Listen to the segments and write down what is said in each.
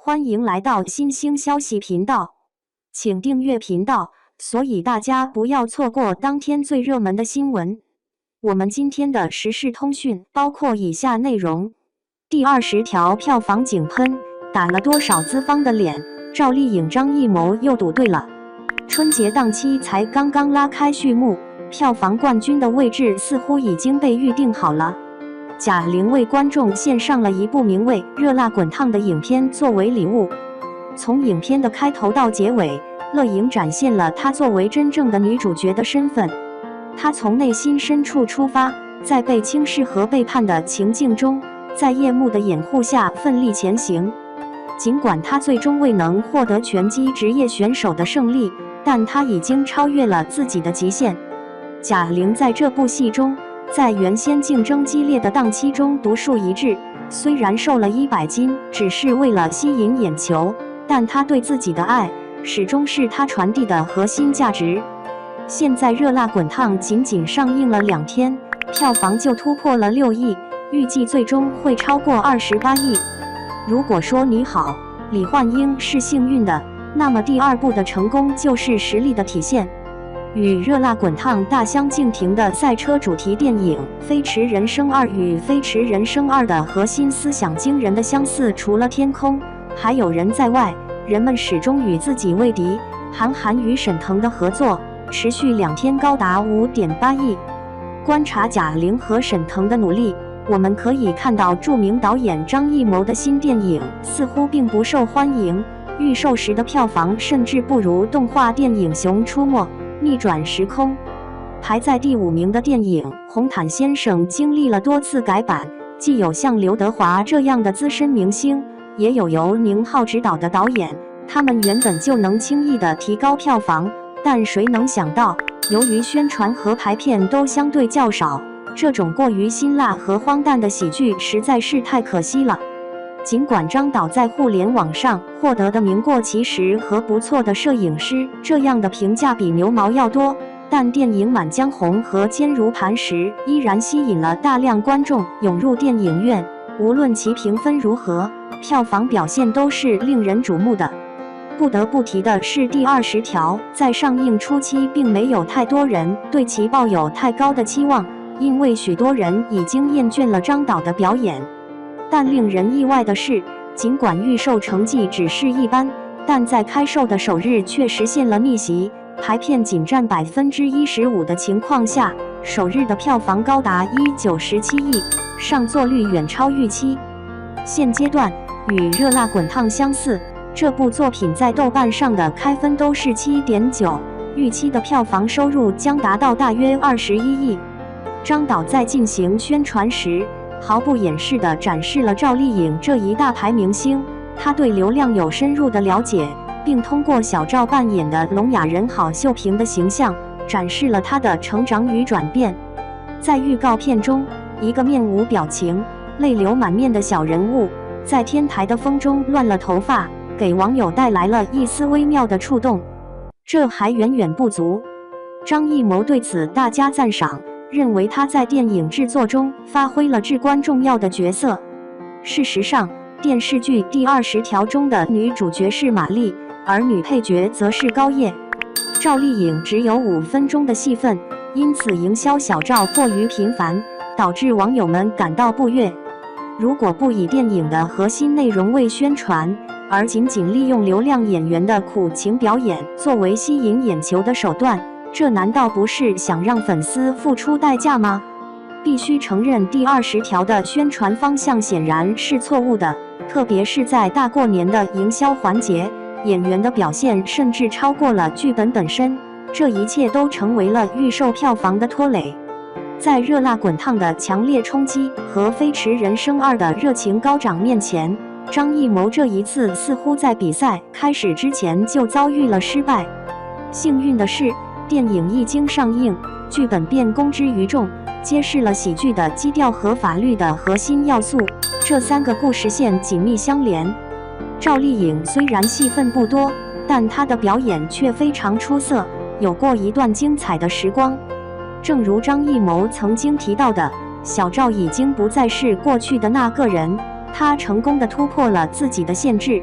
欢迎来到新兴消息频道，请订阅频道，所以大家不要错过当天最热门的新闻。我们今天的时事通讯包括以下内容：第20条票房井喷，打了多少资方的脸？赵丽颖、张艺谋又赌对了。春节档期才刚刚拉开序幕，票房冠军的位置似乎已经被预定好了。贾玲为观众献上了一部名为《热辣滚烫》的影片作为礼物。从影片的开头到结尾，乐莹展现了她作为真正的女主角的身份。她从内心深处出发，在被轻视和背叛的情境中，在夜幕的掩护下奋力前行。尽管她最终未能获得拳击职业选手的胜利，但她已经超越了自己的极限。贾玲在这部戏中，在原先竞争激烈的档期中独树一帜，虽然瘦了100斤，只是为了吸引眼球，但她对自己的爱始终是她传递的核心价值。现在《热辣滚烫》仅仅上映了2天，票房就突破了6亿，预计最终会超过28亿。如果说你好，李焕英是幸运的，那么第2部的成功就是实力的体现。与《热辣滚烫》大相径庭的赛车主题电影《飞驰人生2》与《飞驰人生2》的核心思想惊人的相似，除了天空，还有人在外，人们始终与自己为敌。韩寒与沈腾的合作持续2天，高达5.8亿。观察贾玲和沈腾的努力，我们可以看到著名导演张艺谋的新电影似乎并不受欢迎，预售时的票房甚至不如动画电影《熊出没》。逆转时空排在第5名的电影《红毯先生》经历了多次改版，既有像刘德华这样的资深明星，也有由宁浩执导的导演，他们原本就能轻易地提高票房，但谁能想到，由于宣传和排片都相对较少，这种过于辛辣和荒诞的喜剧实在是太可惜了。尽管张导在互联网上获得的名过其实和不错的摄影师这样的评价比牛毛要多，但电影《满江红》和《坚如磐石》依然吸引了大量观众涌入电影院，无论其评分如何，票房表现都是令人瞩目的。不得不提的是，第20条在上映初期并没有太多人对其抱有太高的期望，因为许多人已经厌倦了张导的表演。但令人意外的是，尽管预售成绩只是一般，但在开售的首日却实现了逆袭，排片仅占15%的情况下，首日的票房高达1917亿，上座率远超预期。现阶段与《热辣滚烫》相似，这部作品在豆瓣上的开分都是7.9，预期的票房收入将达到大约21亿。张导在进行宣传时，毫不掩饰地展示了赵丽颖这一大牌明星，他对流量有深入的了解，并通过小赵扮演的聋哑人郝秀萍的形象，展示了她的成长与转变。在预告片中，一个面无表情、泪流满面的小人物，在天台的风中乱了头发，给网友带来了一丝微妙的触动。这还远远不足，张艺谋对此大加赞赏，认为他在电影制作中发挥了至关重要的角色。事实上，电视剧第20条中的女主角是玛丽，而女配角则是高叶。赵丽颖只有5分钟的戏份，因此营销小赵过于频繁，导致网友们感到不悦。如果不以电影的核心内容为宣传，而仅仅利用流量演员的苦情表演作为吸引眼球的手段，这难道不是想让粉丝付出代价吗？必须承认，第20条的宣传方向显然是错误的，特别是在大过年的营销环节，演员的表现甚至超过了剧本本身，这一切都成为了预售票房的拖累。在《热辣滚烫》的强烈冲击和《飞驰人生2》的热情高涨面前，张艺谋这一次似乎在比赛开始之前就遭遇了失败。幸运的是，电影一经上映，剧本便公之于众，揭示了喜剧的基调和法律的核心要素，这3个故事线紧密相连。赵丽颖虽然戏份不多，但她的表演却非常出色，有过一段精彩的时光。正如张艺谋曾经提到的，小赵已经不再是过去的那个人，他成功地突破了自己的限制。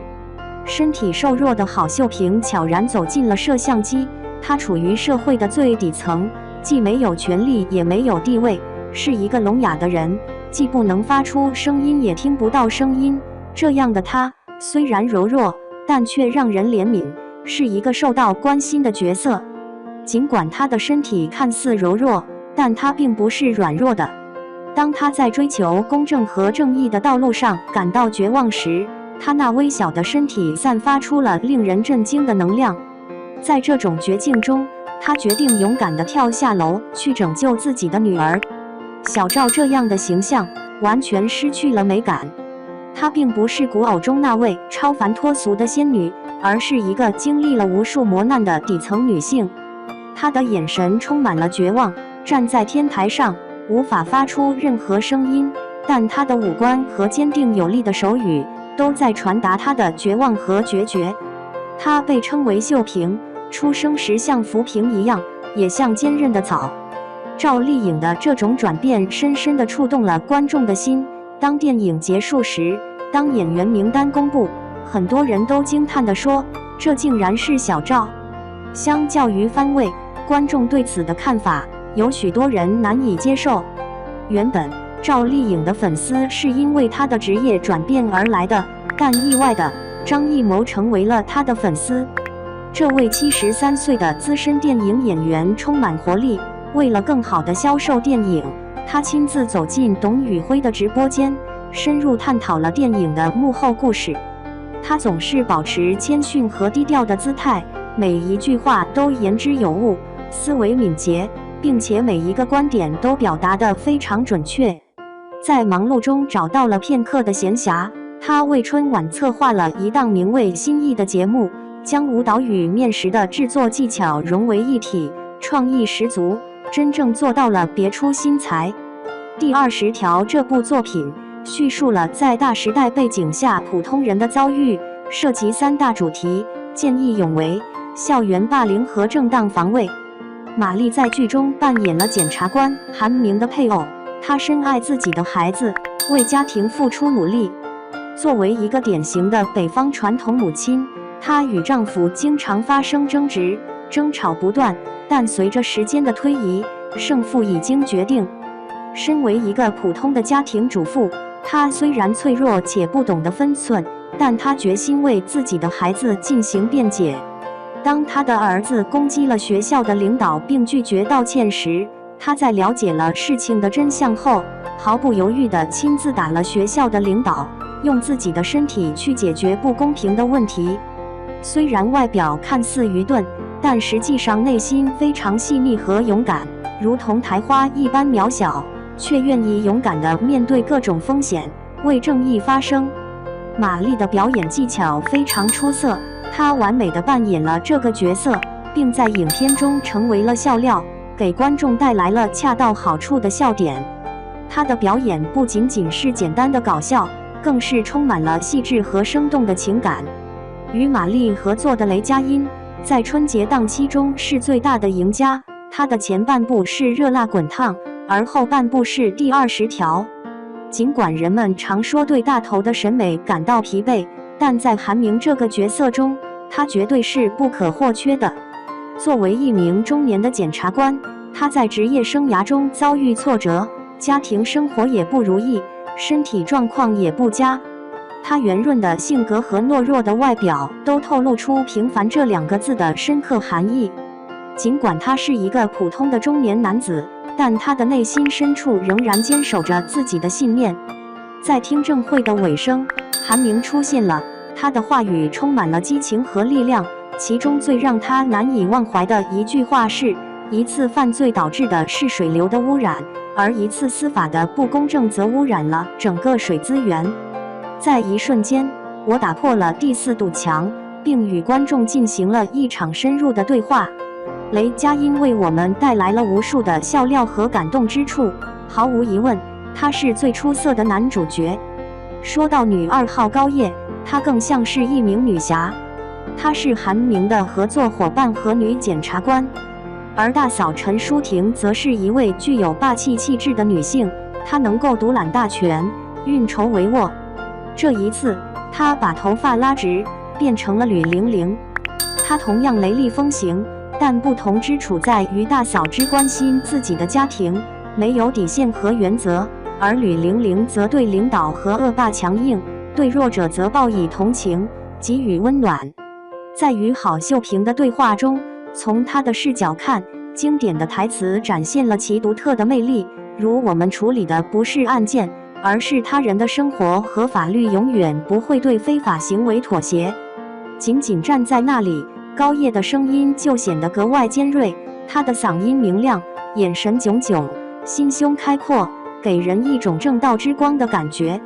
身体瘦弱的郝秀萍悄然走进了摄像机。她处于社会的最底层，既没有权力也没有地位，是一个聋哑的人，既不能发出声音也听不到声音。这样的她虽然柔弱，但却让人怜悯，是一个受到关心的角色。尽管她的身体看似柔弱，但她并不是软弱的。当她在追求公正和正义的道路上感到绝望时，她那微小的身体散发出了令人震惊的能量。在这种绝境中，她决定勇敢地跳下楼去拯救自己的女儿。小赵这样的形象完全失去了美感。她并不是古偶中那位超凡脱俗的仙女，而是一个经历了无数磨难的底层女性。她的眼神充满了绝望，站在天台上无法发出任何声音，但她的五官和坚定有力的手语都在传达她的绝望和决绝。她被称为秀萍，出生时像浮萍一样，也像坚韧的草。赵丽颖的这种转变深深地触动了观众的心。当电影结束时，当演员名单公布，很多人都惊叹地说：“这竟然是小赵。”相较于番位，观众对此的看法有许多人难以接受。原本赵丽颖的粉丝是因为她的职业转变而来的，但意外的，张艺谋成为了她的粉丝。这位73岁的资深电影演员充满活力，为了更好地销售电影，他亲自走进董宇辉的直播间，深入探讨了电影的幕后故事。他总是保持谦逊和低调的姿态，每一句话都言之有物，思维敏捷，并且每一个观点都表达得非常准确。在忙碌中找到了片刻的闲暇，他为春晚策划了一档名为《心意》的节目，将舞蹈与面食的制作技巧融为一体，创意十足，真正做到了别出心裁。第20条这部作品叙述了在大时代背景下普通人的遭遇，涉及3大主题：见义勇为、校园霸凌和正当防卫。马丽在剧中扮演了检察官韩明的配偶，她深爱自己的孩子，为家庭付出努力。作为一个典型的北方传统母亲，她与丈夫经常发生争执，争吵不断，但随着时间的推移，胜负已经决定。身为一个普通的家庭主妇，她虽然脆弱且不懂得分寸，但她决心为自己的孩子进行辩解。当她的儿子攻击了学校的领导并拒绝道歉时，她在了解了事情的真相后，毫不犹豫地亲自打了学校的领导，用自己的身体去解决不公平的问题。虽然外表看似愚钝，但实际上内心非常细腻和勇敢，如同苔花一般渺小，却愿意勇敢地面对各种风险，为正义发声。马丽的表演技巧非常出色，她完美地扮演了这个角色，并在影片中成为了笑料，给观众带来了恰到好处的笑点。她的表演不仅仅是简单的搞笑，更是充满了细致和生动的情感。与马丽合作的雷佳音在春节档期中是最大的赢家，他的前半部是热辣滚烫，而后半部是第20条。尽管人们常说对大头的审美感到疲惫，但在韩明这个角色中，他绝对是不可或缺的。作为一名中年的检察官，他在职业生涯中遭遇挫折，家庭生活也不如意，身体状况也不佳。他圆润的性格和懦弱的外表都透露出平凡这2个字的深刻含义。尽管他是一个普通的中年男子，但他的内心深处仍然坚守着自己的信念。在听证会的尾声，韩明出现了，他的话语充满了激情和力量，其中最让他难以忘怀的一句话是：一次犯罪导致的是水流的污染，而一次司法的不公正则污染了整个水资源。在一瞬间，我打破了第4堵墙，并与观众进行了一场深入的对话。雷佳音为我们带来了无数的笑料和感动之处，毫无疑问，他是最出色的男主角。说到女2号高叶，她更像是一名女侠，她是韩明的合作伙伴和女检察官，而大嫂陈淑婷则是一位具有霸气气质的女性，她能够独揽大权，运筹帷幄。这一次，她把头发拉直，变成了吕玲玲。她同样雷厉风行，但不同之处在于大嫂只关心自己的家庭，没有底线和原则，而吕玲玲则对领导和恶霸强硬，对弱者则报以同情，给予温暖。在与郝秀萍的对话中，从她的视角看，经典的台词展现了其独特的魅力，如我们处理的不是案件，而是他人的生活，和法律永远不会对非法行为妥协。仅仅站在那里，高叶的声音就显得格外尖锐，他的嗓音明亮，眼神炯炯，心胸开阔，给人一种正道之光的感觉。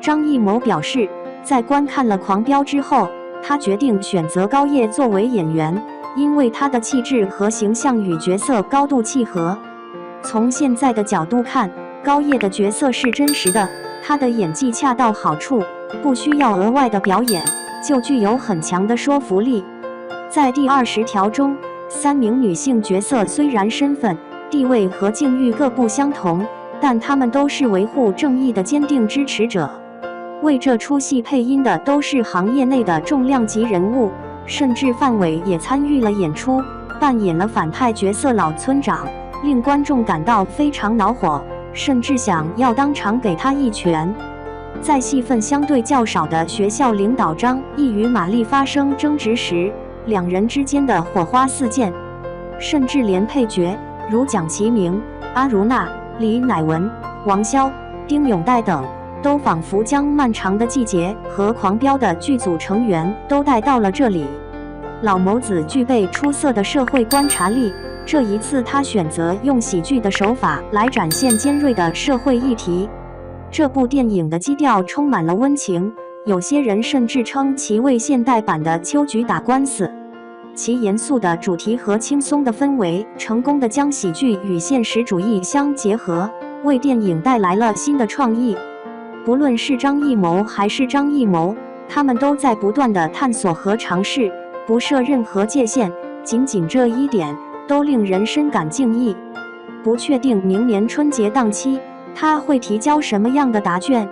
张艺谋表示，在观看了《狂飙》之后，他决定选择高叶作为演员，因为他的气质和形象与角色高度契合。从现在的角度看，高叶的角色是真实的，他的演技恰到好处，不需要额外的表演，就具有很强的说服力。在第20条中，3名女性角色虽然身份、地位和境遇各不相同，但她们都是维护正义的坚定支持者。为这出戏配音的都是行业内的重量级人物，甚至范伟也参与了演出，扮演了反派角色老村长，令观众感到非常恼火，甚至想要当场给他一拳。在戏份相对较少的学校领导张毅与玛丽发生争执时，两人之间的火花四溅，甚至连配角如蒋奇明、阿如那、李乃文、王骁、丁永岱等，都仿佛将漫长的季节和狂飙的剧组成员都带到了这里。老谋子具备出色的社会观察力，这一次他选择用喜剧的手法来展现尖锐的社会议题。这部电影的基调充满了温情，有些人甚至称其为现代版的秋菊打官司。其严肃的主题和轻松的氛围，成功地将喜剧与现实主义相结合，为电影带来了新的创意。不论是张艺谋还是张艺谋，他们都在不断地探索和尝试，不设任何界限，仅仅这一点都令人深感敬意。不确定明年春节档期他会提交什么样的答卷。